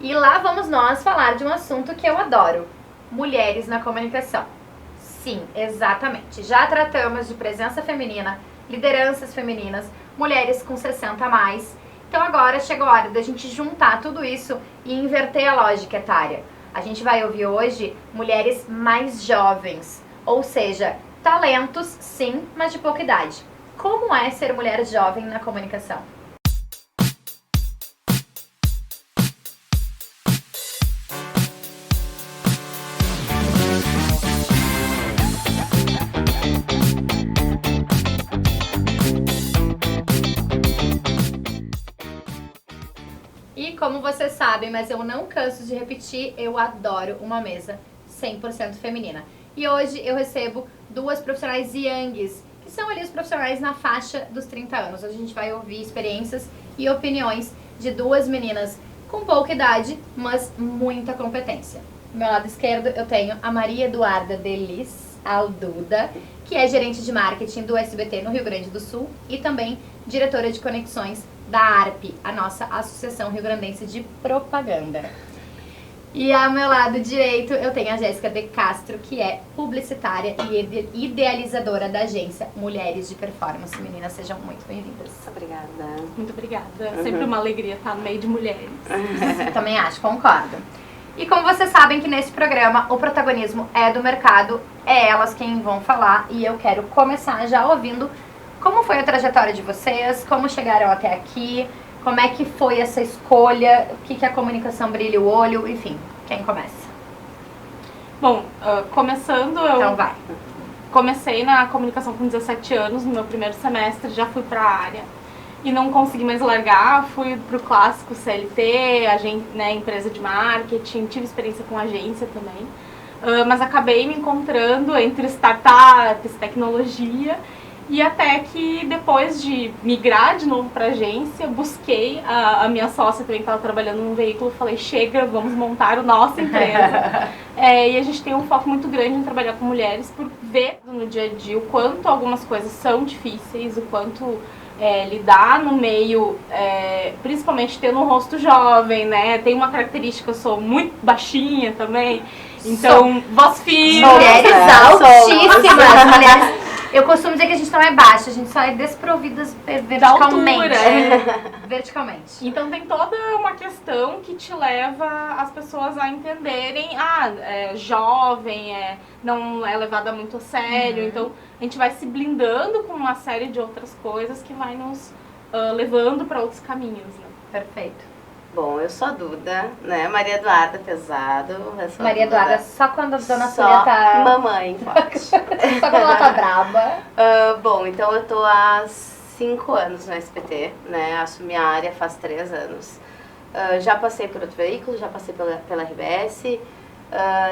E lá vamos nós falar de um assunto que eu adoro: mulheres na comunicação. Sim, exatamente. Já tratamos de presença feminina, lideranças femininas, mulheres com 60 a mais. Então agora chegou a hora da gente juntar tudo isso e inverter a lógica etária. A gente vai ouvir hoje mulheres mais jovens, ou seja, talentos sim, mas de pouca idade. Como é ser mulher jovem na comunicação? E como vocês sabem, mas eu não canso de repetir, eu adoro uma mesa 100% feminina. E hoje eu recebo duas profissionais youngs, que são ali os profissionais na faixa dos 30 anos. Hoje a gente vai ouvir experiências e opiniões de duas meninas com pouca idade, mas muita competência. Do meu lado esquerdo eu tenho a Maria Eduarda Delis Alduda, que é gerente de marketing do SBT no Rio Grande do Sul e também diretora de conexões da ARP, a nossa Associação Rio Grandense de Propaganda. E ao meu lado direito eu tenho a Jéssica de Castro, que é publicitária e idealizadora da agência Mulheres de Performance. Meninas, sejam muito bem-vindas. Obrigada. Muito obrigada. Sempre uma alegria estar no meio de mulheres. Também acho, concordo. E como vocês sabem que nesse programa o protagonismo é do mercado, é elas quem vão falar, e eu quero começar já ouvindo como foi a trajetória de vocês, como chegaram até aqui, como é que foi essa escolha, o que a comunicação brilha o olho, enfim, quem começa? Bom, começando, eu Então vai. comecei na comunicação com 17 anos, no meu primeiro semestre, já fui para a área e não consegui mais largar, fui pro clássico CLT, empresa de marketing, tive experiência com agência também, mas acabei me encontrando entre startups, tecnologia. E até que depois de migrar de novo para a agência, busquei a minha sócia também que estava trabalhando num veículo, falei, chega, vamos montar a nossa empresa. E a gente tem um foco muito grande em trabalhar com mulheres por ver no dia a dia o quanto algumas coisas são difíceis, o quanto lidar no meio, principalmente tendo um rosto jovem, né? Tem uma característica, eu sou muito baixinha também, então voz firme. Mulheres altíssimas, mulheres... Eu costumo dizer que a gente não é baixa, a gente só é desprovidas verticalmente. Verticalmente. Então tem toda uma questão que te leva as pessoas a entenderem, jovem, não é levada muito a sério. Então a gente vai se blindando com uma série de outras coisas que vai nos levando para outros caminhos, né? Perfeito. Bom, eu sou a Duda, né? Maria Eduarda Pesado. Maria Eduarda, só quando a dona Súlia tá... mamãe forte. Só quando ela tá braba. Bom, então eu tô há 5 anos no SBT, né? Assumi a área faz 3 anos. Já passei por outro veículo, já passei pela RBS.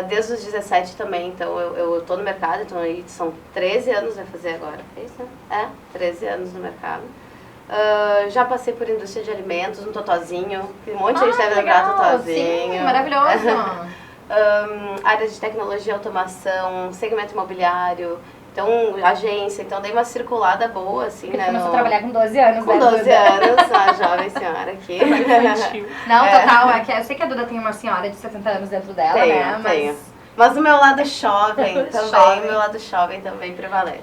Desde os 17 também, então eu tô no mercado, então aí são 13 anos, vai fazer agora. É isso, né? 13 anos no mercado. Já passei por indústria de alimentos, no Totozinho, que um monte de gente deve lembrar do Totozinho. Sim, maravilhoso. Área de tecnologia e automação, segmento imobiliário, então agência, então dei uma circulada boa, assim, Porque né? Começou a trabalhar com 12 anos, com 12 anos, a jovem senhora aqui. Não, total, eu sei que a Duda tem uma senhora de 70 anos dentro dela, né? Tenho. Mas o meu lado jovem também, o meu lado jovem também prevalece.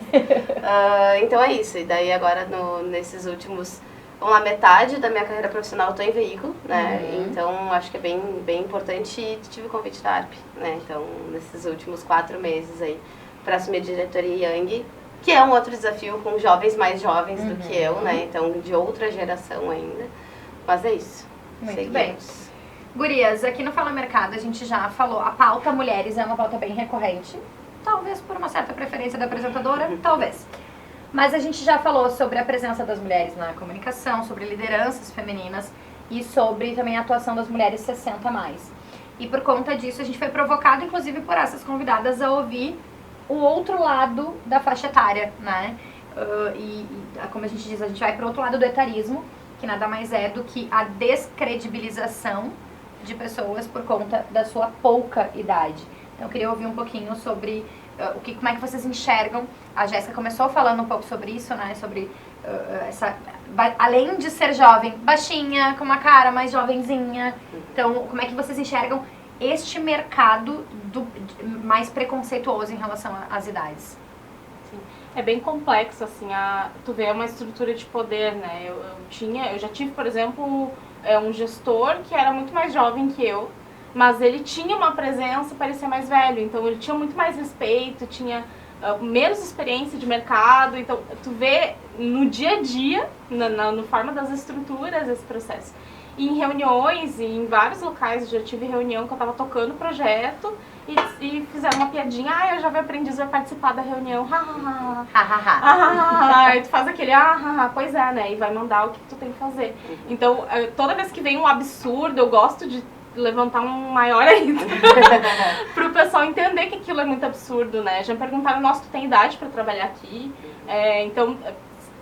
Então é isso, e daí agora nesses últimos, vamos lá, metade da minha carreira profissional eu tô em veículo, né? Então acho que é bem importante e tive o convite da ARP, né? Então nesses últimos 4 meses aí, para assumir a diretoria Young, que é um outro desafio com jovens mais jovens do que eu, né? Então de outra geração ainda, mas é isso. Muito bem. Gurias, aqui no Fala Mercado a gente já falou, a pauta mulheres é uma pauta bem recorrente, talvez por uma certa preferência da apresentadora, talvez. Mas a gente já falou sobre a presença das mulheres na comunicação, sobre lideranças femininas e sobre também a atuação das mulheres 60 a mais. E por conta disso a gente foi provocado, inclusive por essas convidadas, a ouvir o outro lado da faixa etária, né? Como a gente diz, a gente vai para o outro lado do etarismo, que nada mais é do que a descredibilização de pessoas por conta da sua pouca idade. Então eu queria ouvir um pouquinho sobre como é que vocês enxergam. A Jéssica começou falando um pouco sobre isso, né? Sobre além de ser jovem, baixinha, com uma cara mais jovenzinha. Então, como é que vocês enxergam este mercado mais preconceituoso em relação às idades? É bem complexo, assim, tu vê uma estrutura de poder, né? Eu já tive, por exemplo, um gestor que era muito mais jovem que eu, mas ele tinha uma presença, parecia mais velho, então ele tinha muito mais respeito, tinha menos experiência de mercado, então tu vê no dia a dia, na forma das estruturas, esse processo. E em reuniões, e em vários locais, eu já tive reunião que eu tava tocando o projeto e fizeram uma piadinha, eu já vi aprendiz, vai participar da reunião, aí tu faz aquele, pois é, né, e vai mandar o que tu tem que fazer. Então, toda vez que vem um absurdo, eu gosto de levantar um maior ainda, pro pessoal entender que aquilo é muito absurdo, né, já me perguntaram, nossa, tu tem idade pra trabalhar aqui? Então,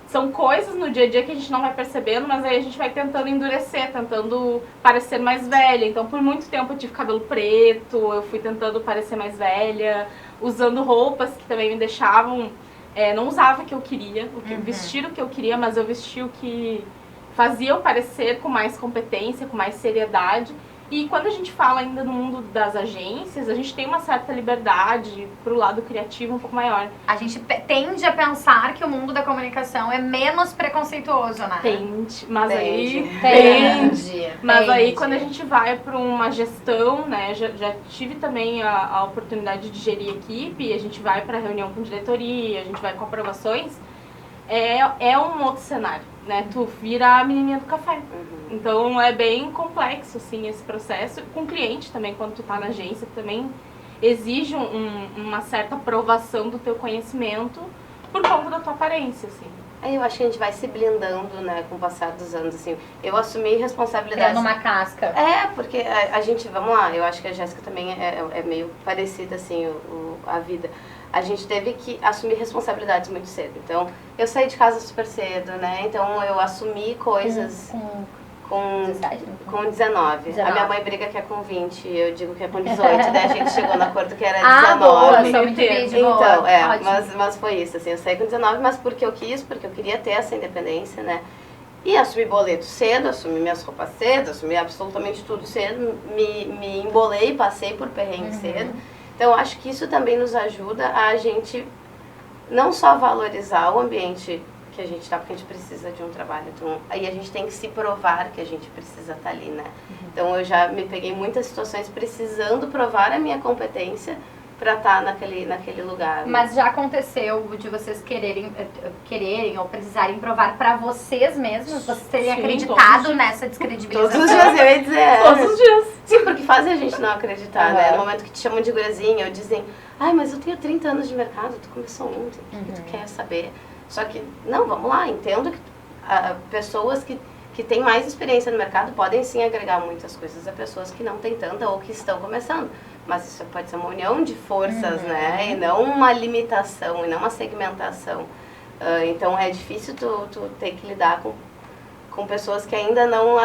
são coisas no dia a dia que a gente não vai percebendo, mas aí a gente vai tentando endurecer, tentando parecer mais velha. Então, por muito tempo eu tive cabelo preto, eu fui tentando parecer mais velha, usando roupas que também me deixavam... não usava o que eu queria, vestir o que eu queria, mas eu vestia o que fazia eu parecer com mais competência, com mais seriedade. E quando a gente fala ainda no mundo das agências, a gente tem uma certa liberdade pro lado criativo um pouco maior. A gente tende a pensar que o mundo da comunicação é menos preconceituoso, né? Tende, mas aí quando a gente vai para uma gestão, né, já tive também a oportunidade de gerir equipe, a gente vai para reunião com diretoria, a gente vai com aprovações, é um outro cenário, né? Tu vira a menininha do café. Então é bem complexo, assim, esse processo. Com o cliente também, quando tu tá na agência, também exige uma certa aprovação do teu conhecimento por conta da tua aparência, assim. Eu acho que a gente vai se blindando, né, com o passar dos anos, assim. Eu assumi responsabilidade. Criando uma casca. Porque a gente, vamos lá, eu acho que a Jéssica também é meio parecida, assim, a vida. A gente teve que assumir responsabilidades muito cedo. Então, eu saí de casa super cedo, né? Então, eu assumi coisas com 19. A minha mãe briga que é com 20, eu digo que é com 18, daí a gente chegou no acordo que era 19. Boa, sou muito vídeo, então, boa. Mas foi isso, assim, eu saí com 19, mas porque eu quis, porque eu queria ter essa independência, né? E assumi boleto cedo, assumi minhas roupas cedo, assumi absolutamente tudo cedo, me embolei, passei por perrengue cedo. Então, acho que isso também nos ajuda a gente não só valorizar o ambiente que a gente está, porque a gente precisa de um trabalho. Então, aí a gente tem que se provar que a gente precisa estar ali, né? Então, eu já me peguei em muitas situações precisando provar a minha competência para estar naquele lugar. Mas já aconteceu de vocês quererem ou precisarem provar para vocês mesmos? Vocês terem acreditado nessa descredibilização? Todos os dias, eu ia dizer. Todos os dias. Sim, porque fazem a gente não acreditar, né? No momento que te chamam de guriazinha, ou dizem, mas eu tenho 30 anos de mercado, tu começou ontem, o que tu quer saber? Só que, não, vamos lá, entendo que pessoas que têm mais experiência no mercado podem sim agregar muitas coisas a pessoas que não têm tanta ou que estão começando. Mas isso pode ser uma união de forças, né? E não uma limitação, e não uma segmentação. Então é difícil tu ter que lidar com pessoas que ainda não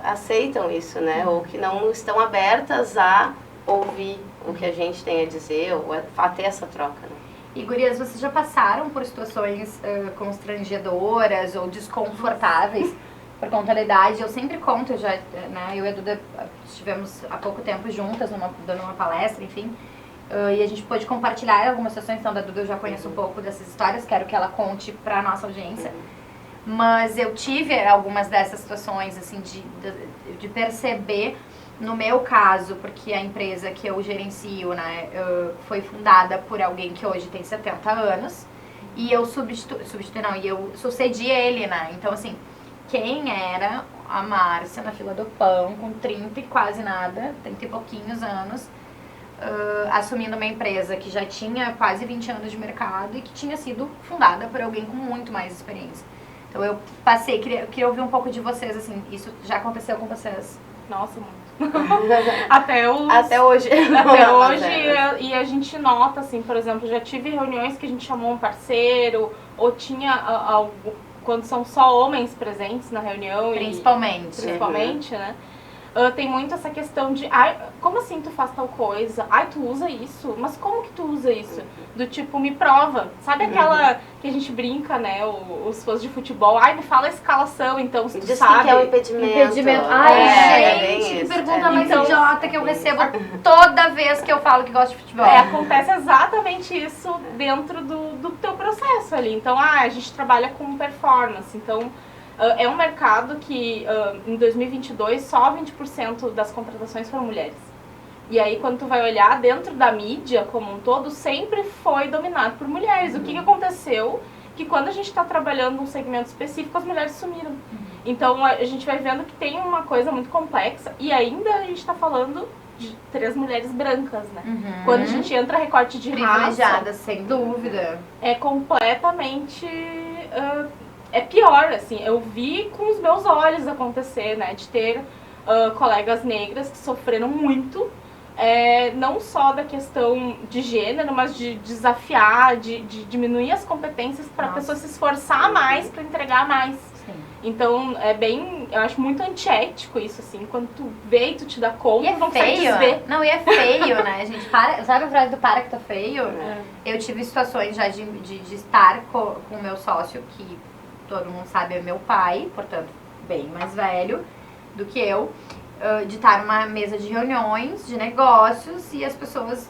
aceitam isso, né? Ou que não estão abertas a ouvir o que a gente tem a dizer, ou a ter essa troca, né? E, gurias, vocês já passaram por situações constrangedoras ou desconfortáveis por conta da idade? Eu sempre conto, né, eu e a Duda estivemos há pouco tempo juntas dando uma palestra, enfim, e a gente pôde compartilhar algumas situações. Então, da Duda eu já conheço um pouco dessas histórias, quero que ela conte para a nossa audiência. Mas eu tive algumas dessas situações, assim, de perceber, no meu caso, porque a empresa que eu gerencio, né, foi fundada por alguém que hoje tem 70 anos, e eu eu sucedi ele, né, então, assim, quem era a Márcia na fila do pão, com 30 e quase nada, 30 e pouquinhos anos, assumindo uma empresa que já tinha quase 20 anos de mercado e que tinha sido fundada por alguém com muito mais experiência. Então eu queria ouvir um pouco de vocês, assim, isso já aconteceu com vocês? Nossa, muito. Até hoje. Até hoje, e a gente nota, assim, por exemplo, já tive reuniões que a gente chamou um parceiro, ou tinha quando são só homens presentes na reunião. Principalmente, né? Tem muito essa questão de, ai, como assim tu faz tal coisa? Ai, tu usa isso? Mas como que tu usa isso? Do tipo, me prova. Sabe aquela que a gente brinca, né, os fãs de futebol? Ai, me fala a escalação, então, se tu Diz sabe. que é um impedimento. Ai, bem gente, que isso, pergunta mais Então, idiota que eu recebo toda vez que eu falo que gosto de futebol. Acontece exatamente isso dentro do teu processo ali. Então, a gente trabalha com performance. Então, é um mercado que, em 2022, só 20% das contratações foram mulheres. E aí, quando tu vai olhar dentro da mídia como um todo, sempre foi dominado por mulheres. O que aconteceu? Que quando a gente está trabalhando um segmento específico, as mulheres sumiram. Então, a gente vai vendo que tem uma coisa muito complexa e ainda a gente está falando de 3 mulheres brancas, né? Quando a gente entra recorte de raça, Privilegiada, sem dúvida. é completamente... é pior, assim. Eu vi com os meus olhos acontecer, né? De ter colegas negras que sofreram muito, não só da questão de gênero, mas de desafiar, de diminuir as competências para a pessoa se esforçar mais para entregar mais. Sim. Então, eu acho muito antiético isso, assim, quando tu vê e tu te dá conta, E tu não é consegue feio, desver. não, e é feio, né, gente? Sabe a frase do para que tá feio? Eu tive situações já de estar com o meu sócio, que todo mundo sabe é meu pai, portanto, bem mais velho do que eu, de estar numa mesa de reuniões, de negócios, e as pessoas,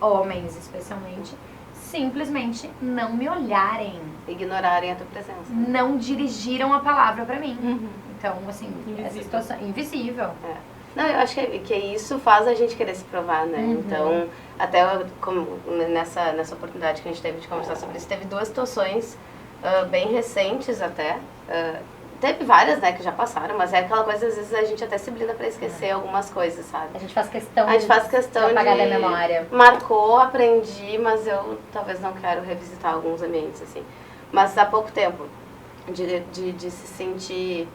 homens especialmente, simplesmente não me olharem. Ignorarem a tua presença. Não dirigiram a palavra pra mim. Então, assim, Invisível. essa situação... Invisível. Não, eu acho que isso faz a gente querer se provar, né? Então, até como nessa oportunidade que a gente teve de conversar sobre isso, teve 2 situações bem recentes até. Teve várias, né, que já passaram, mas é aquela coisa, às vezes a gente até se blinda pra esquecer algumas coisas, sabe? A gente faz questão, A gente faz questão de apagar de... da memória. Marcou, aprendi, mas eu talvez não quero revisitar alguns ambientes, assim. Mas há pouco tempo, de se sentir...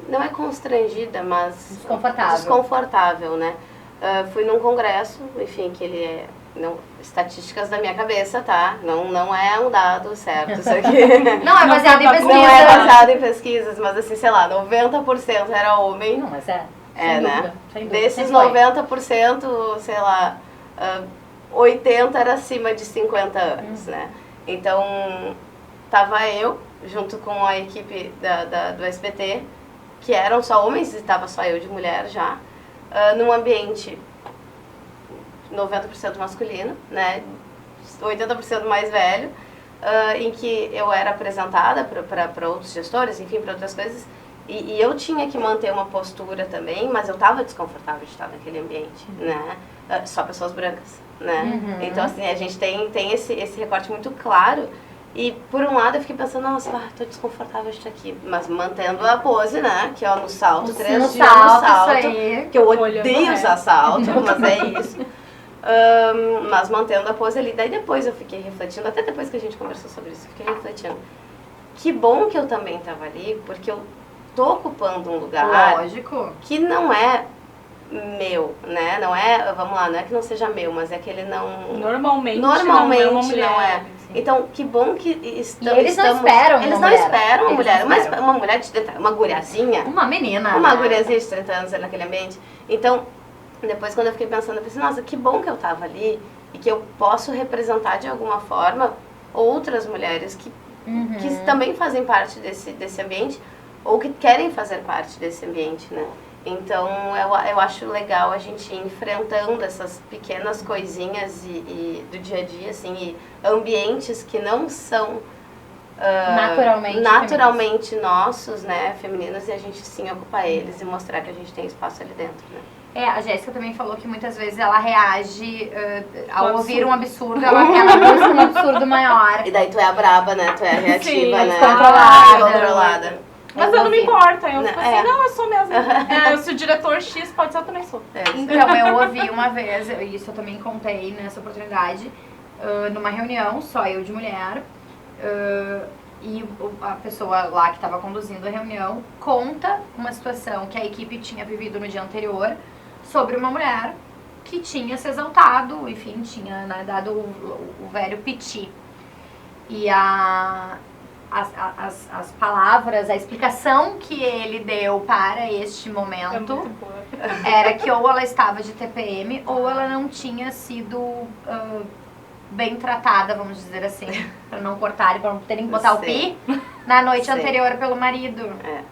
não é constrangida, mas... Desconfortável, né? Fui num congresso, enfim, que ele é... estatísticas da minha cabeça, tá? Não é um dado certo isso aqui. Não é baseado em pesquisa. Não é baseado em pesquisas, mas assim, sei lá, 90% era homem. Não, mas sem né? dúvida, sem dúvida. Desses 90%, sei lá, 80 era acima de 50 anos, né? Então, tava eu, junto com a equipe do SBT, que eram só homens, e tava só eu de mulher já, num ambiente 90% masculino, né? 80% mais velho, em que eu era apresentada para outros gestores, enfim, para outras coisas, e eu tinha que manter uma postura também, mas eu estava desconfortável de estar naquele ambiente, né? Só pessoas brancas, né? Então, assim, a gente tem esse recorte muito claro. E por um lado eu fiquei pensando, nossa, tô desconfortável de estar aqui. Mas mantendo a pose, né? Que ó, no salto, 3 dias no salto. Isso aí. Que eu odeio usar salto, mas é isso. Mas mantendo a pose ali. Daí depois eu fiquei refletindo, até depois que a gente conversou sobre isso, eu fiquei refletindo. Que bom que eu também estava ali, porque eu tô ocupando um lugar... Lógico. Que não é meu, né? Não é, vamos lá, não é que não seja meu, mas é que ele não... Normalmente não é uma mulher. Não é. Então, que bom que eles não esperam Eles uma não mulher. esperam uma Eles mulher, não mas esperam. uma mulher de 30, uma guriazinha. Uma menina. Uma né? guriazinha de 30 anos ali naquele ambiente. Então, depois quando eu fiquei pensando, eu pensei, nossa, que bom que eu tava ali e que eu posso representar de alguma forma outras mulheres que também fazem parte desse ambiente ou que querem fazer parte desse ambiente, né? Então, eu acho legal a gente ir enfrentando essas pequenas coisinhas do dia a dia, assim, e ambientes que não são naturalmente nossos, né, femininos, e a gente sim ocupar eles e mostrar que a gente tem espaço ali dentro, né? A Jéssica também falou que muitas vezes ela reage ao ouvir um absurdo, ela busca um absurdo maior. E daí tu é a braba, né? Tu é a reativa, Sim, né? descontrolada. Mas eu não me importo, eu fico assim, É. não, eu sou mesmo. Se o diretor X pode ser, eu também sou. Então, eu ouvi uma vez, isso eu também contei nessa oportunidade, numa reunião, só eu de mulher, e a pessoa lá que estava conduzindo a reunião conta uma situação que a equipe tinha vivido no dia anterior sobre uma mulher que tinha se exaltado, enfim, tinha, né, dado o velho piti. E as palavras, a explicação que ele deu para este É momento muito boa. era que ou ela estava de TPM ou ela não tinha sido bem tratada, vamos dizer assim, para não cortarem, para não terem que botar o pi na noite Sim. anterior pelo marido. É.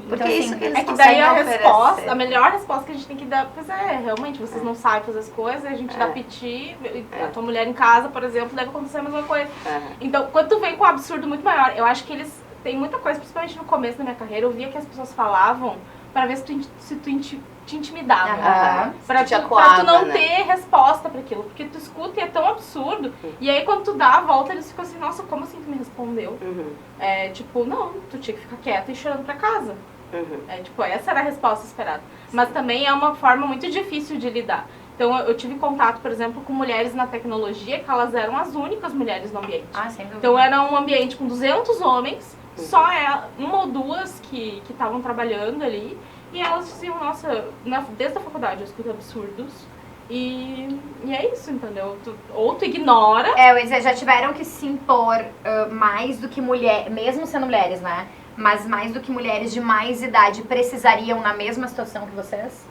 Porque Porque isso que eles É que daí a conseguem resposta, oferecer. a melhor resposta que a gente tem que dar, pois realmente, vocês não sabem fazer as coisas, a gente dá piti, a tua mulher em casa, por exemplo, deve acontecer a mesma coisa. Então, quando tu vem com um absurdo muito maior, eu acho que eles têm muita coisa, principalmente no começo da minha carreira, eu via que as pessoas falavam pra ver se tu te intimidava. Aham. Pra Te tu acuava, não né? ter resposta pra aquilo, porque tu escuta e é tão absurdo, e aí quando tu dá a volta, eles ficam assim, nossa, como assim tu me respondeu? É, tipo, não, tu tinha que ficar quieta e chorando pra casa. É, tipo, essa era a resposta esperada. Mas também é uma forma muito difícil de lidar. Então, eu tive contato, por exemplo, com mulheres na tecnologia, que elas eram as únicas mulheres no ambiente. Sem dúvida. Então, era um ambiente com 200 homens, só uma ou duas que estavam trabalhando ali. E elas diziam, nossa, desde a faculdade eu escuto absurdos. E é isso, entendeu? Ou tu ignora. Eu ia dizer, já tiveram que se impor mais do que mulher, mesmo sendo mulheres, né? Mas mais do que mulheres de mais idade precisariam na mesma situação que vocês?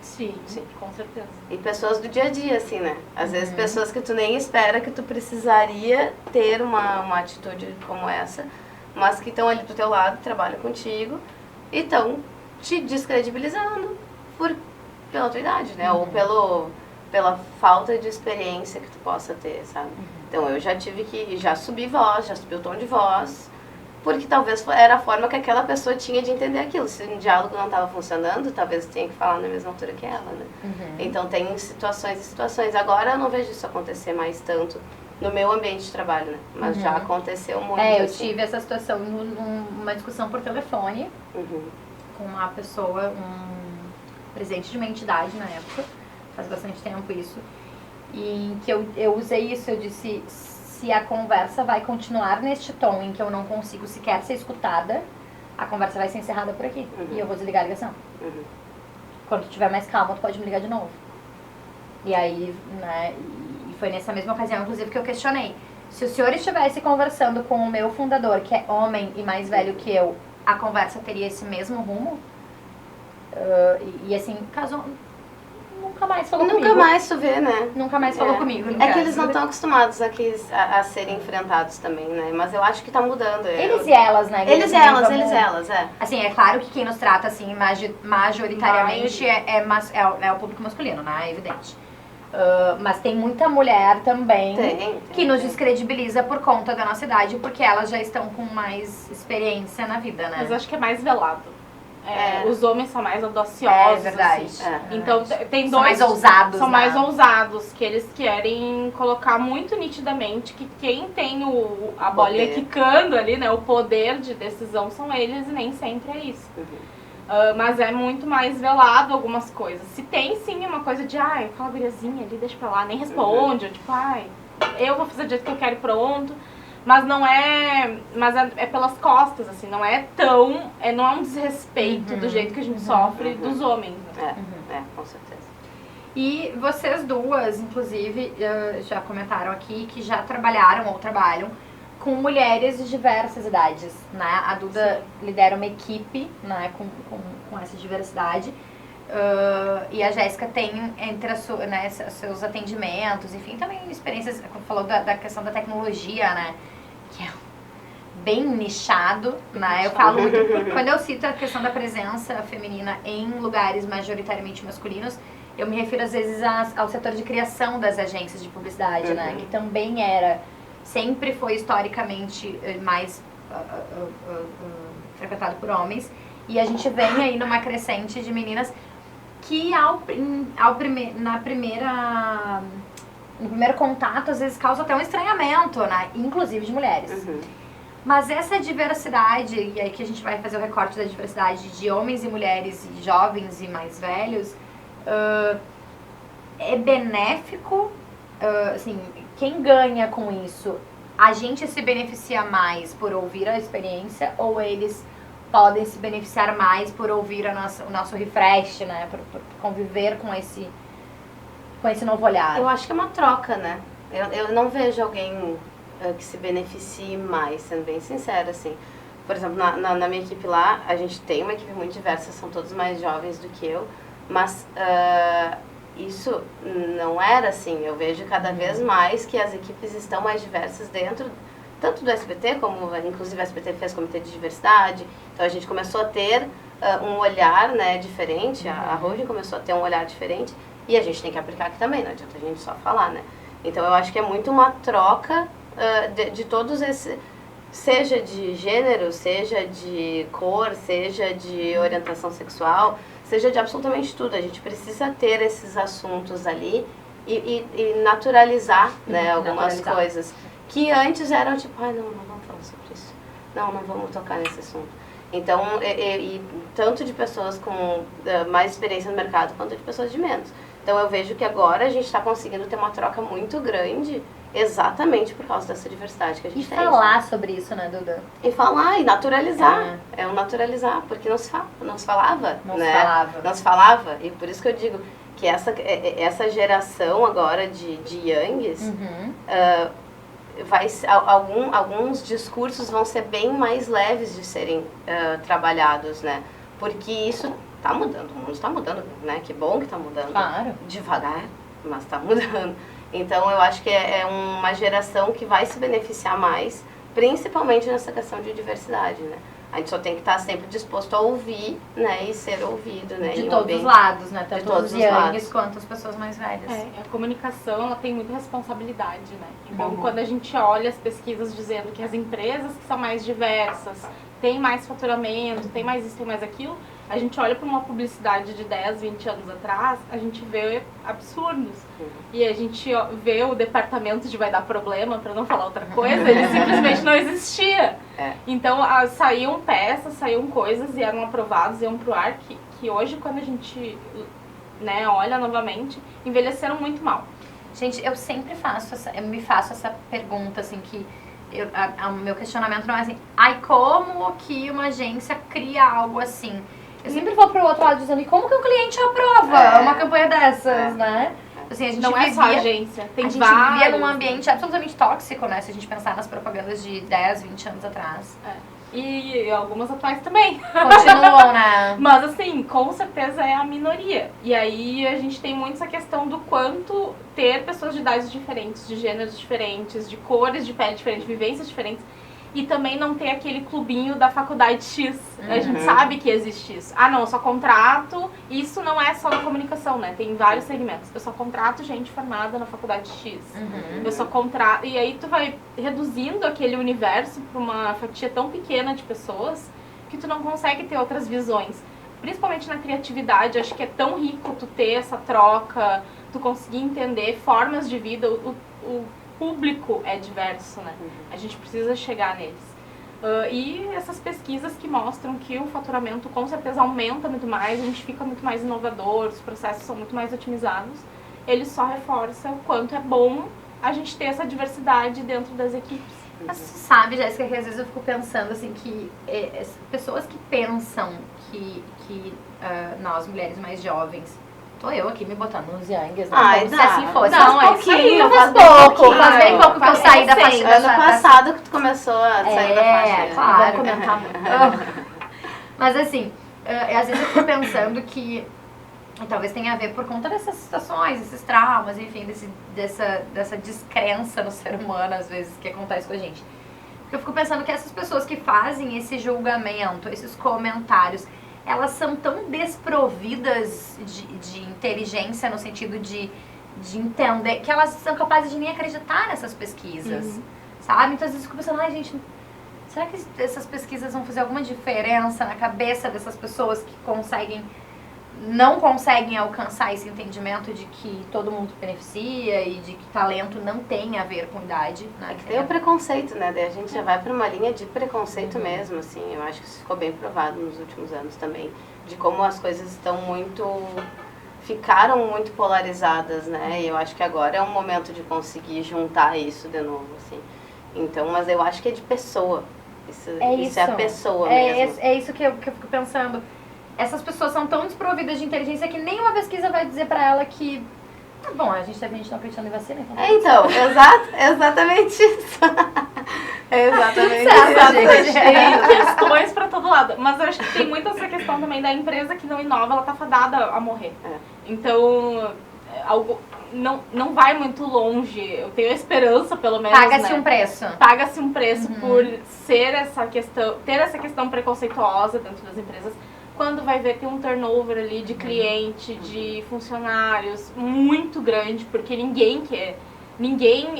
Sim, com certeza. E pessoas do dia a dia, assim, né? Às vezes pessoas que tu nem espera que tu precisaria ter uma atitude como essa, mas que estão ali do teu lado, trabalham contigo e estão te descredibilizando pela tua idade, né? Ou pela falta de experiência que tu possa ter, sabe? Então eu já subi voz, já subi o tom de voz, porque talvez era a forma que aquela pessoa tinha de entender aquilo. Se um diálogo não estava funcionando, talvez tenha que falar na mesma altura que ela, né? Então tem situações e situações. Agora eu não vejo isso acontecer mais tanto no meu ambiente de trabalho, né? Mas já aconteceu muito. Eu assim. tive essa situação numa discussão por telefone com uma pessoa, um presidente de uma entidade na época, faz bastante tempo isso, e que eu usei isso, eu disse, se a conversa vai continuar neste tom em que eu não consigo sequer ser escutada, a conversa vai ser encerrada por aqui. E eu vou desligar a ligação. Quando tu tiver mais calma, tu pode me ligar de novo. E aí, né, e foi nessa mesma ocasião, inclusive, que eu questionei. Se o senhor estivesse conversando com o meu fundador, que é homem e mais velho que eu, a conversa teria esse mesmo rumo? E assim, caso... Nunca mais falou comigo. Nunca mais tu vê, né? Nunca mais falou comigo. É que eles não estão acostumados a serem enfrentados também, né? Mas eu acho que tá mudando. Eles e elas, né? Eles e elas, é. Assim, é claro que quem nos trata, assim, majoritariamente é o público masculino, né? É evidente. Mas tem muita mulher também que nos descredibiliza por conta da nossa idade, porque elas já estão com mais experiência na vida, né? Mas eu acho que é mais velado. Os homens são mais audaciosos. É verdade. Assim. Então tem São dois. mais ousados. São né? mais ousados, que eles querem colocar muito nitidamente que quem tem a bolinha quicando ali, né? O poder de decisão são eles e nem sempre é isso. Mas é muito mais velado algumas coisas. Se tem sim uma coisa de, aquela guriazinha ali, deixa pra lá, nem responde, ou tipo, eu vou fazer do jeito que eu quero e pronto. Mas não é. Mas é pelas costas, assim, não é tão. Não é um desrespeito do jeito que a gente sofre dos homens. Né? Com certeza. E vocês duas, inclusive, já comentaram aqui que já trabalharam ou trabalham com mulheres de diversas idades, né? A Duda lidera uma equipe, né, com essa diversidade. E a Jéssica tem entre seus atendimentos, enfim, também experiências, falou da questão da tecnologia, né? Que é bem nichado, né? Eu falo muito, quando eu cito a questão da presença feminina em lugares majoritariamente masculinos, eu me refiro às vezes ao setor de criação das agências de publicidade, né? Que também sempre foi historicamente mais frequentado por homens. E a gente vem aí numa crescente de meninas que no primeiro contato, às vezes causa até um estranhamento, né? Inclusive de mulheres. Mas essa diversidade, e aí que a gente vai fazer o recorte da diversidade de homens e mulheres, e jovens e mais velhos, é benéfico, assim, quem ganha com isso? A gente se beneficia mais por ouvir a experiência ou eles podem se beneficiar mais por ouvir o nosso refresh, né? Por conviver com esse novo olhar? Eu acho que é uma troca, né? Eu não vejo alguém que se beneficie mais, sendo bem sincera, assim. Por exemplo, na minha equipe lá, a gente tem uma equipe muito diversa, são todos mais jovens do que eu, mas isso não era assim. Eu vejo cada vez mais que as equipes estão mais diversas dentro, tanto do SBT, como inclusive a SBT fez comitê de diversidade, então a gente começou a ter um olhar, né, diferente, a Holding começou a ter um olhar diferente, e a gente tem que aplicar aqui também, não adianta a gente só falar, né. Então eu acho que é muito uma troca de todos esses, seja de gênero, seja de cor, seja de orientação sexual, seja de absolutamente tudo. A gente precisa ter esses assuntos ali e naturalizar, né, algumas coisas que antes eram tipo, não vamos falar sobre isso, não vamos tocar nesse assunto. Então, e tanto de pessoas com mais experiência no mercado quanto de pessoas de menos. Então eu vejo que agora a gente está conseguindo ter uma troca muito grande exatamente por causa dessa diversidade que a gente tem. E falar sobre isso, né, Duda? E falar, e naturalizar. É um naturalizar, porque não se falava. Não se falava. E por isso que eu digo que essa geração agora de youngs, alguns discursos vão ser bem mais leves de serem trabalhados, né? Porque isso está mudando, o mundo está mudando, né? Que bom que está mudando. Claro. Devagar, mas está mudando. Então eu acho que é uma geração que vai se beneficiar mais, principalmente nessa questão de diversidade, né? A gente só tem que estar sempre disposto a ouvir, né, e ser ouvido, né? De todos os lados, né? Tanto todos os youngs quanto as pessoas mais velhas. A comunicação, ela tem muita responsabilidade, né? Então, quando a gente olha as pesquisas dizendo que as empresas que são mais diversas têm mais faturamento, tem mais isso, tem mais aquilo, a gente olha para uma publicidade de 10, 20 anos atrás, a gente vê absurdos. E a gente vê o departamento de vai dar problema, para não falar outra coisa, ele simplesmente não existia. Então, saíam peças, saíam coisas e eram aprovados, iam pro ar, que hoje, quando a gente, né, olha novamente, envelheceram muito mal. Gente, eu sempre me faço essa pergunta, assim, que o meu questionamento não é assim, como que uma agência cria algo assim? Eu sempre vou pro outro lado dizendo, e como que o cliente aprova uma campanha dessas, né? Assim, a gente não é só agência, tem vários. A gente vivia num ambiente absolutamente tóxico, né? Se a gente pensar nas propagandas de 10, 20 anos atrás. E algumas atuais também. Continuam, né? Mas assim, com certeza é a minoria. E aí a gente tem muito essa questão do quanto ter pessoas de idades diferentes, de gêneros diferentes, de cores de pele diferentes, vivências diferentes. E também não ter aquele clubinho da faculdade X. A gente sabe que existe isso. Não, eu só contrato... Isso não é só na comunicação, né? Tem vários segmentos. Eu só contrato gente formada na faculdade X. Eu só contrato... E aí tu vai reduzindo aquele universo para uma fatia tão pequena de pessoas que tu não consegue ter outras visões. Principalmente na criatividade. Acho que é tão rico tu ter essa troca, tu conseguir entender formas de vida. O público é diverso, né? A gente precisa chegar neles. E essas pesquisas que mostram que o faturamento com certeza aumenta muito mais, a gente fica muito mais inovador, os processos são muito mais otimizados, ele só reforça o quanto é bom a gente ter essa diversidade dentro das equipes. Mas tu sabe, Jéssica, que às vezes eu fico pensando assim que pessoas que pensam que nós, mulheres mais jovens, tô eu aqui me botando nos youngs, né? Como se assim fosse. Não, faz bem pouco que eu saí da faixa. Ano passado que tu começou a sair da faixa. Claro. Vou comentar muito. Mas assim, às vezes eu fico pensando que talvez tenha a ver por conta dessas situações, esses traumas, enfim, dessa descrença no ser humano, às vezes, que acontece com a gente. Eu fico pensando que essas pessoas que fazem esse julgamento, esses comentários, elas são tão desprovidas de inteligência no sentido de entender que elas são capazes de nem acreditar nessas pesquisas, sabe? Então às vezes eu fico pensando, gente, será que essas pesquisas vão fazer alguma diferença na cabeça dessas pessoas que não conseguem alcançar esse entendimento de que todo mundo beneficia e de que talento não tem a ver com idade, né? É que tem o preconceito, né? Daí a gente já vai para uma linha de preconceito mesmo, assim. Eu acho que isso ficou bem provado nos últimos anos também, de como as coisas ficaram muito polarizadas, né? E eu acho que agora é um momento de conseguir juntar isso de novo, assim. Então, mas eu acho que é de pessoa. Isso é a pessoa mesmo. É isso que eu fico pensando. Essas pessoas são tão desprovidas de inteligência que nenhuma pesquisa vai dizer pra ela que Tá bom, a gente não acreditando em vacina, então. Então, exatamente isso. É exatamente Certo, isso. Tem questões pra todo lado. Mas eu acho que tem muito essa questão também da empresa que não inova, ela tá fadada a morrer. Então, algo não vai muito longe. Eu tenho a esperança, pelo menos, Paga-se um preço. Paga-se um preço por ter essa questão preconceituosa dentro das empresas. Quando vai ver, tem um turnover ali de cliente, de funcionários muito grande, porque ninguém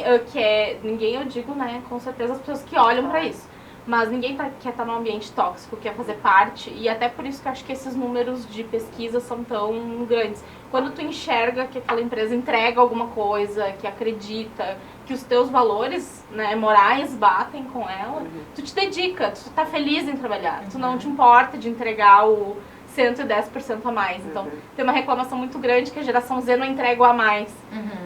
eu digo, né, com certeza as pessoas que olham pra isso. Mas ninguém quer estar num ambiente tóxico, quer fazer parte, e até por isso que eu acho que esses números de pesquisa são tão grandes. Quando tu enxerga que aquela empresa entrega alguma coisa, que acredita, que os teus valores, né, morais batem com ela, tu te dedica, tu tá feliz em trabalhar, tu não te importa de entregar o 110% a mais. Então, tem uma reclamação muito grande que a geração Z não entrega o a mais.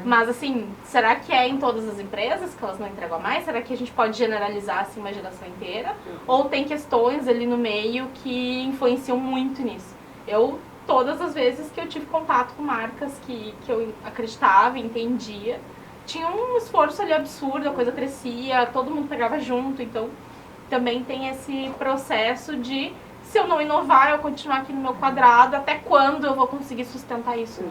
Mas, assim, será que é em todas as empresas que elas não entregam a mais? Será que a gente pode generalizar, assim, uma geração inteira? Ou tem questões ali no meio que influenciam muito nisso? Todas as vezes que eu tive contato com marcas que eu acreditava, entendia, tinha um esforço ali absurdo, a coisa crescia, todo mundo pegava junto. Então, também tem esse processo de... Se eu não inovar, eu continuar aqui no meu quadrado, até quando eu vou conseguir sustentar isso?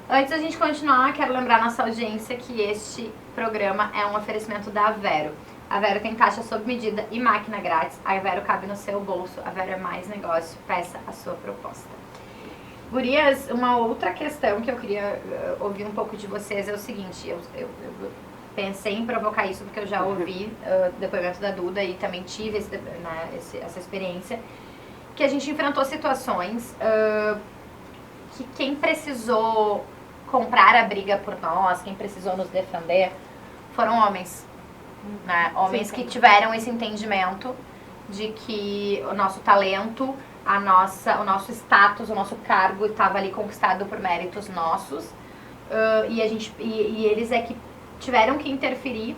Antes da gente continuar, quero lembrar a nossa audiência que este programa é um oferecimento da Vero. A Vero tem taxa sob medida e máquina grátis. A Vero cabe no seu bolso. A Vero é mais negócio. Peça a sua proposta. Gurias, uma outra questão que eu queria ouvir um pouco de vocês é o seguinte. Eu pensei em provocar isso porque eu já ouvi o depoimento da Duda e também tive essa experiência, que a gente enfrentou situações que quem precisou comprar a briga por nós, quem precisou nos defender, foram homens. Né? Homens que tiveram esse entendimento de que o nosso talento, o nosso status, o nosso cargo estava ali conquistado por méritos nossos, e eles é que tiveram que interferir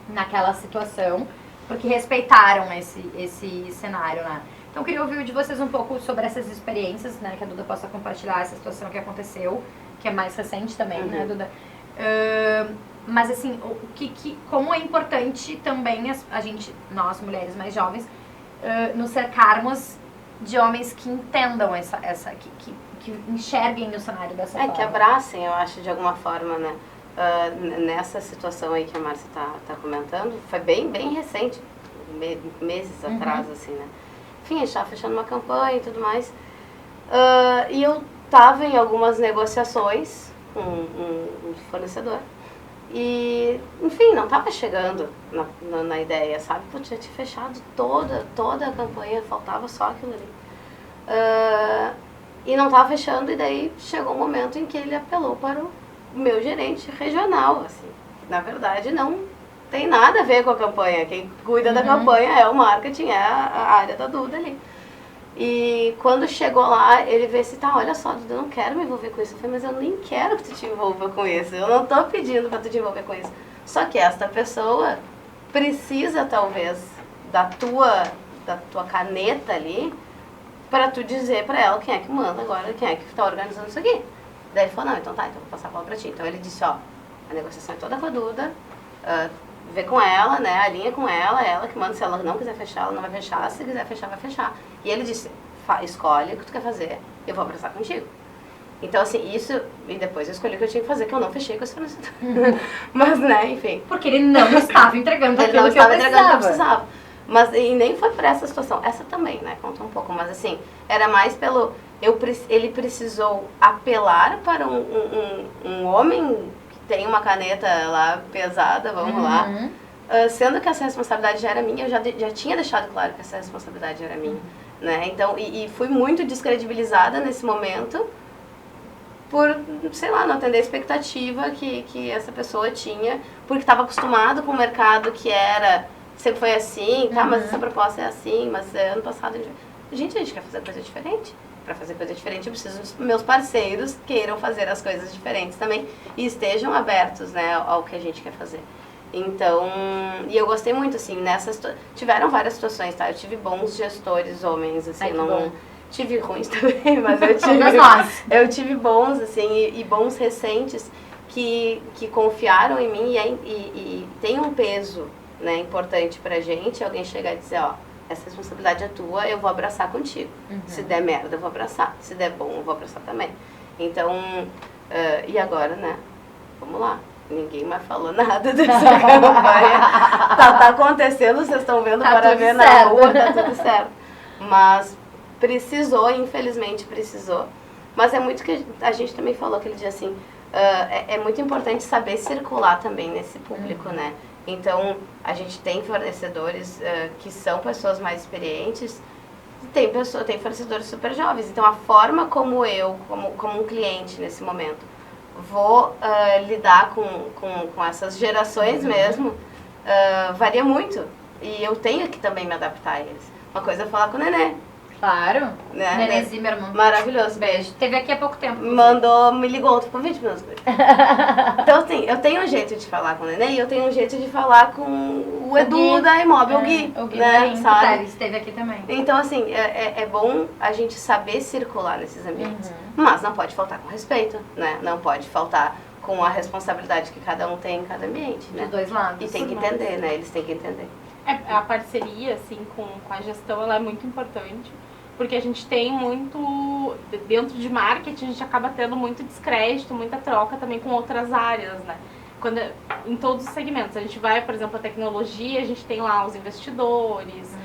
naquela situação, porque respeitaram esse cenário, né? Então eu queria ouvir de vocês um pouco sobre essas experiências, né? Que a Duda possa compartilhar essa situação que aconteceu, que é mais recente também, né, Duda? Mas assim, como é importante também a gente, nós mulheres mais jovens, nos cercarmos de homens que entendam que enxerguem o cenário dessa forma. Que abracem, eu acho, de alguma forma, né? Nessa situação aí que a Márcia tá comentando, foi bem recente, meses atrás, assim, né? Enfim, a gente estava fechando uma campanha e tudo mais. E eu estava em algumas negociações com um fornecedor. E, enfim, não estava chegando na ideia, sabe? Eu tinha fechado toda a campanha, faltava só aquilo ali. E não estava fechando, e daí chegou um momento em que ele apelou para o meu gerente regional, assim. Na verdade, não tem nada a ver com a campanha. Quem cuida da campanha é o marketing, é a área da Duda ali. E quando chegou lá, ele veio assim, tá, olha só, Duda, eu não quero me envolver com isso. Eu falei, mas eu nem quero que tu te envolva com isso. Eu não tô pedindo pra tu te envolver com isso. Só que esta pessoa precisa, talvez, da tua caneta ali, pra tu dizer pra ela quem é que manda agora, quem é que tá organizando isso aqui. Daí ele falou, não, então tá, então vou passar a bola pra ti. Então ele disse, ó, a negociação é toda com a Duda, vê com ela, né, alinha com ela que manda, se ela não quiser fechar, ela não vai fechar, se quiser fechar, vai fechar. E ele disse, escolhe o que tu quer fazer, eu vou abraçar contigo. Então, assim, isso, e depois eu escolhi o que eu tinha que fazer, que eu não fechei com esse fornecedor. Mas, né, enfim. Porque ele não estava entregando ele aquilo não que eu estava entregando o que eu precisava. precisava. Mas, e nem foi por essa situação, essa também, né, conta um pouco, mas assim, era mais pelo, ele precisou apelar para um homem que tem uma caneta lá pesada, vamos lá, sendo que essa responsabilidade já era minha, eu já tinha deixado claro que essa responsabilidade era minha, né, então, e fui muito descredibilizada nesse momento, por, sei lá, não atender a expectativa que essa pessoa tinha, porque estava acostumado com o mercado que era, sempre foi assim, tá, mas essa proposta é assim, mas ano passado... a gente quer fazer coisa diferente. Para fazer coisa diferente, eu preciso que os meus parceiros queiram fazer as coisas diferentes também e estejam abertos, né, ao que a gente quer fazer. Então, e eu gostei muito, assim, tiveram várias situações, tá? Eu tive bons gestores homens, assim, Tive ruins também, mas eu tive, Todas nós. eu tive bons, assim, e bons recentes que confiaram em mim e tem um peso, né, importante pra gente, alguém chegar e dizer, ó, essa responsabilidade é tua, eu vou abraçar contigo. Se der merda, eu vou abraçar. Se der bom, eu vou abraçar também. Então, e agora, né, vamos lá. Ninguém mais falou nada dessa campanha. Tá acontecendo, vocês estão vendo para ver na rua, tá tudo certo. Mas precisou, infelizmente precisou. Mas é muito que a gente também falou aquele dia assim, é muito importante saber circular também nesse público, né? Então, a gente tem fornecedores que são pessoas mais experientes, tem fornecedores super jovens. Então, a forma como eu, como um cliente nesse momento, vou lidar com essas gerações mesmo, varia muito. E eu tenho que também me adaptar a eles. Uma coisa é falar com o Nenê. Claro. Né? Nenê Zimmermann. Maravilhoso. Beijo. Teve aqui há pouco tempo. Me ligou ontem por 20 minutos. Então, assim, eu tenho um jeito de falar com o Nenê e eu tenho um jeito de falar com o Edu da Imóvel, o Gui. O Gui, né? Sabe? Esteve aqui também. Então, assim, é bom a gente saber circular nesses ambientes. Mas não pode faltar com respeito, né? Não pode faltar com a responsabilidade que cada um tem em cada ambiente, né? Dos dois lados. E tem que entender, né? Eles têm que entender. A parceria, assim, com a gestão, ela é muito importante. Porque a gente tem muito, dentro de marketing, a gente acaba tendo muito descrédito, muita troca também com outras áreas, né? Em todos os segmentos. A gente vai, por exemplo, a tecnologia, a gente tem lá os investidores,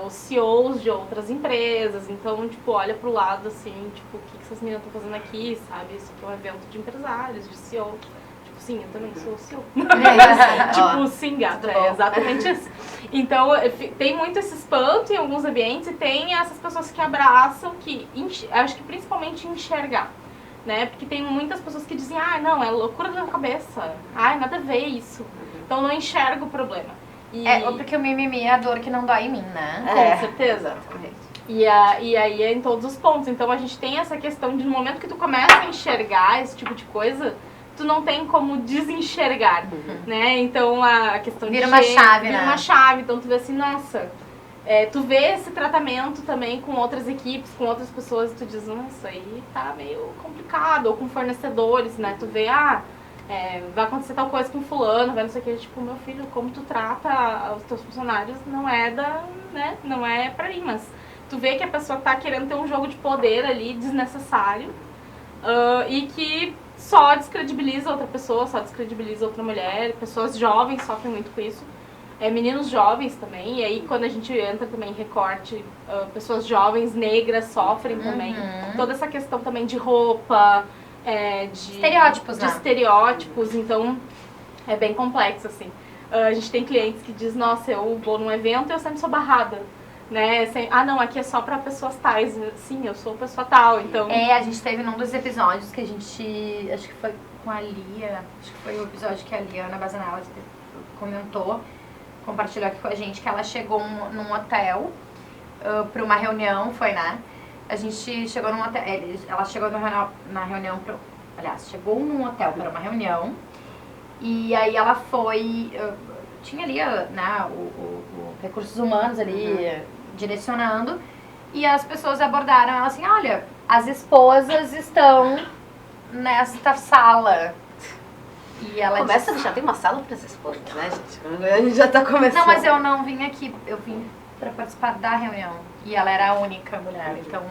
os CEOs de outras empresas. Então, tipo, olha pro lado, assim, tipo, o que essas meninas estão fazendo aqui, sabe? Isso aqui é um evento de empresários, de CEO. Sim, eu também sou CEO. Tipo, sim, gata, é exatamente isso. Então, tem muito esse espanto em alguns ambientes e tem essas pessoas que abraçam, acho que principalmente enxergar, né? Porque tem muitas pessoas que dizem, não, é loucura da minha cabeça, nada a ver isso. Então, não enxerga o problema. Porque o mimimi é a dor que não dói em mim, né? Com certeza. Exatamente. E aí é em todos os pontos. Então, a gente tem essa questão de no momento que tu começa a enxergar esse tipo de coisa, tu não tem como desenxergar, né? Então, a questão vira uma chave, vira uma chave. Então, tu vê assim, nossa... tu vê esse tratamento também com outras equipes, com outras pessoas, e tu diz, isso aí tá meio complicado. Ou com fornecedores, né? Tu vê, vai acontecer tal coisa com fulano, vai não sei o que. Tipo, meu filho, como tu trata os teus funcionários não é né? Não é pra mim, mas tu vê que a pessoa tá querendo ter um jogo de poder ali, desnecessário, e que só descredibiliza outra pessoa, só descredibiliza outra mulher. Pessoas jovens sofrem muito com isso. Meninos jovens também. E aí, quando a gente entra também em recorte, pessoas jovens, negras, sofrem também. Toda essa questão também de roupa, de estereótipos, de estereótipos. Então, é bem complexo, assim. A gente tem clientes que dizem, nossa, eu vou num evento e eu sempre sou barrada. Né? Não, aqui é só pra pessoas tais. Sim, eu sou pessoa tal, então... a gente teve num dos episódios que a gente... Acho que foi com a Lia. Acho que foi o episódio que a Lia, Ana Bazanella, comentou, compartilhou aqui com a gente, que ela chegou num hotel pra uma reunião, foi, né? A gente chegou num hotel... Ela chegou na reunião... Aliás, chegou num hotel para uma reunião. E aí ela foi... tinha ali, né, o recursos humanos ali... direcionando, e as pessoas abordaram ela assim, olha, as esposas estão nesta sala. E ela Começa, já tem uma sala para as esposas, né, gente? A gente já tá começando. Não, mas eu não vim aqui, eu vim para participar da reunião. E ela era a única mulher, então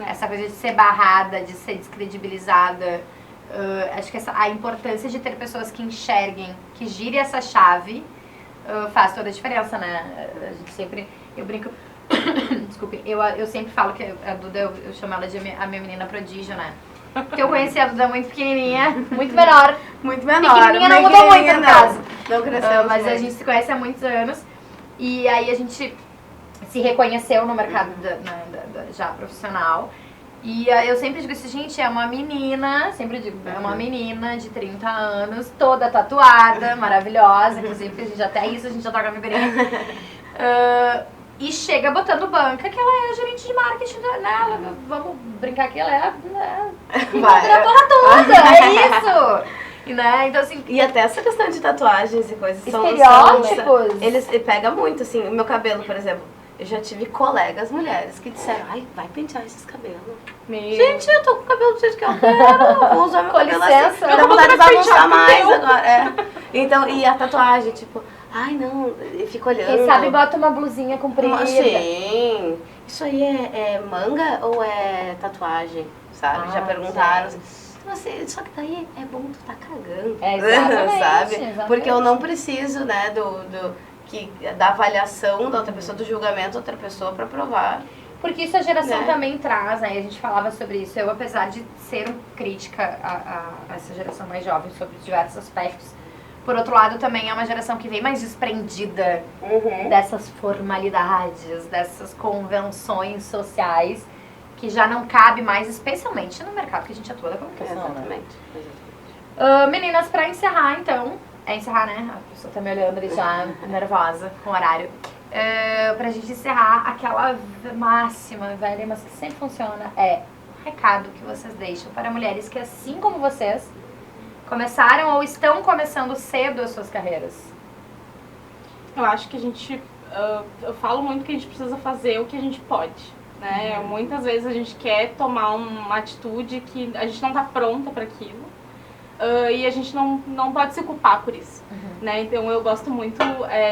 essa coisa de ser barrada, de ser descredibilizada, acho que a importância de ter pessoas que enxerguem, que girem essa chave, faz toda a diferença, né? A gente sempre, eu brinco, desculpe, eu sempre falo que a Duda, eu chamo ela de a minha menina prodígio, né? Porque eu conheci a Duda muito pequenininha, muito menor. Muito menor. Pequenininha não mudou muito, no caso. Não cresceu. Mas a gente se conhece há muitos anos. E aí a gente se reconheceu no mercado já profissional. E eu sempre digo assim, gente, é uma menina, sempre digo, é uma menina de 30 anos, toda tatuada, maravilhosa, inclusive, até isso a gente já toca a figurinha. E chega botando banca que ela é gerente de marketing, né? Vamos brincar que ela é a porra toda, é isso! E, né? Então, assim, e até essa questão de tatuagens e coisas estereótipos. Eles pegam muito, assim, o meu cabelo, por exemplo. eu já tive colegas mulheres que disseram, ai, vai pentear esses cabelos. Meu. Gente, eu tô com o cabelo do jeito que eu quero, vou usar meu Com cabelo licença, assim. Eu eu não vou vou bagunçar pentear mais com o agora. É. Então, e a tatuagem, tipo, ai não, e fica olhando. Quem sabe bota uma blusinha comprida. Sim. Isso aí é manga ou é tatuagem, sabe? Já perguntaram. Então, assim, só que daí é bom tu tá cagando. Exatamente, sabe? exatamente. Porque eu não preciso, né, da avaliação da outra pessoa, do julgamento da outra pessoa pra provar. Porque isso a geração Né? também traz, né? E a gente falava sobre isso. Eu, apesar de ser crítica a essa geração mais jovem sobre diversos aspectos, por outro lado, também é uma geração que vem mais desprendida dessas formalidades, dessas convenções sociais, que já não cabe mais, especialmente no mercado que a gente atua da comunicação. Exatamente. Né? Meninas, pra encerrar, então... É encerrar, né? A pessoa tá me olhando ali já nervosa com o horário. Pra gente encerrar, aquela máxima, velha, mas que sempre funciona, é o recado que vocês deixam para mulheres que, assim como vocês, começaram ou estão começando cedo as suas carreiras. Eu acho que a gente, eu falo muito que a gente precisa fazer o que a gente pode, né? Muitas vezes a gente quer tomar uma atitude que a gente não tá pronta para aquilo. E a gente não pode se culpar por isso, né? Então eu gosto muito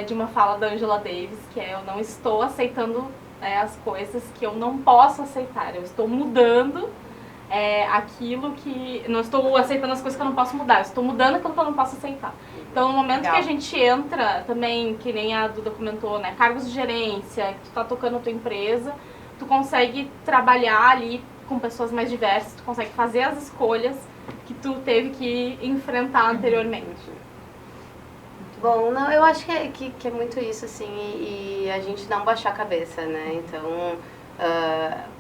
de uma fala da Angela Davis, que é: eu não estou aceitando as coisas que eu não posso aceitar, eu estou mudando aquilo que... Não estou aceitando as coisas que eu não posso mudar, eu estou mudando aquilo que eu não posso aceitar. Então no momento que a gente entra também, que nem a Duda comentou, né, cargos de gerência, que tu tá tocando a tua empresa, tu consegue trabalhar ali com pessoas mais diversas, tu consegue fazer as escolhas que tu teve que enfrentar anteriormente. Bom, não, eu acho que é muito isso, assim, e a gente não baixar a cabeça, né? Então,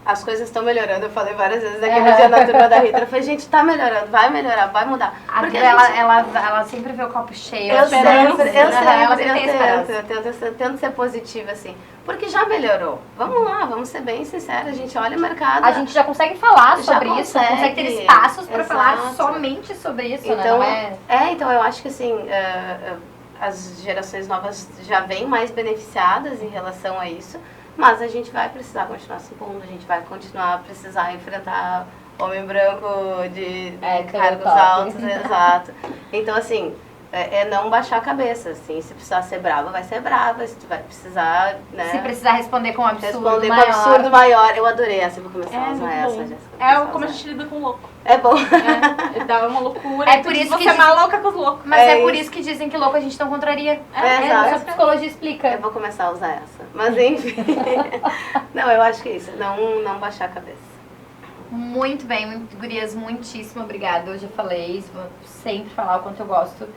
as coisas estão melhorando. Eu falei várias vezes naquele dia na turma da Rita, eu falei, gente, tá melhorando, vai melhorar, vai mudar. Porque ela sempre vê o copo cheio. Eu tento ser positiva, assim, porque já melhorou. Vamos lá, vamos ser bem sinceros, a gente olha o mercado. A gente já consegue falar Já sobre isso, consegue, consegue ter espaços para exato. falar somente sobre isso, Então, né? Não então eu acho que assim, as gerações novas já vêm mais beneficiadas em relação a isso, mas a gente vai precisar continuar se impondo, a gente vai continuar a precisar enfrentar homem branco de cargos altos, exato. Então, assim, não baixar a cabeça, assim, se precisar ser brava, vai ser brava, se tu vai precisar, né? Se precisar responder com um absurdo Responder maior. com absurdo maior. Eu adorei essa, vou começar a usar essa. Como a gente lida com o louco. É bom. Dá uma loucura. É por isso que você é maluca com os loucos. Mas é por isso que dizem que louco a gente não contraria. Exato. A psicologia explica. Eu vou começar a usar essa. Mas enfim. Não, eu acho que é isso. Não baixar a cabeça. Muito bem, gurias, muitíssimo obrigada. Eu já falei, vou sempre falar o quanto eu gosto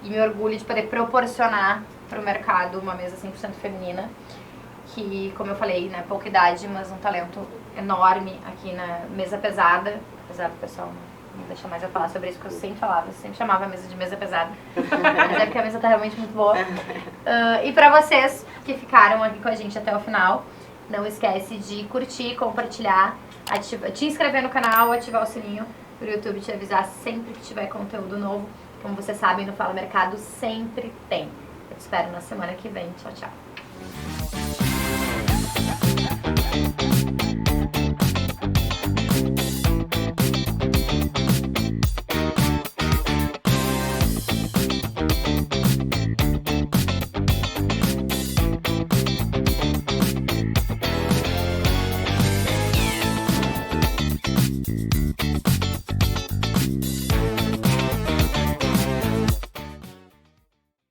e me orgulho de poder proporcionar para o mercado uma mesa 100% feminina, que, como eu falei, né, pouca idade, mas um talento enorme aqui na mesa pesada, apesar do pessoal não deixa mais eu falar sobre isso, porque eu sempre falava, eu sempre chamava a mesa de mesa pesada, mas é porque a mesa tá realmente muito boa. E para vocês que ficaram aqui com a gente até o final, não esquece de curtir, compartilhar, te inscrever no canal, ativar o sininho para o YouTube te avisar sempre que tiver conteúdo novo. Como vocês sabem, no Fala Mercado sempre tem. Eu te espero na semana que vem. Tchau, tchau.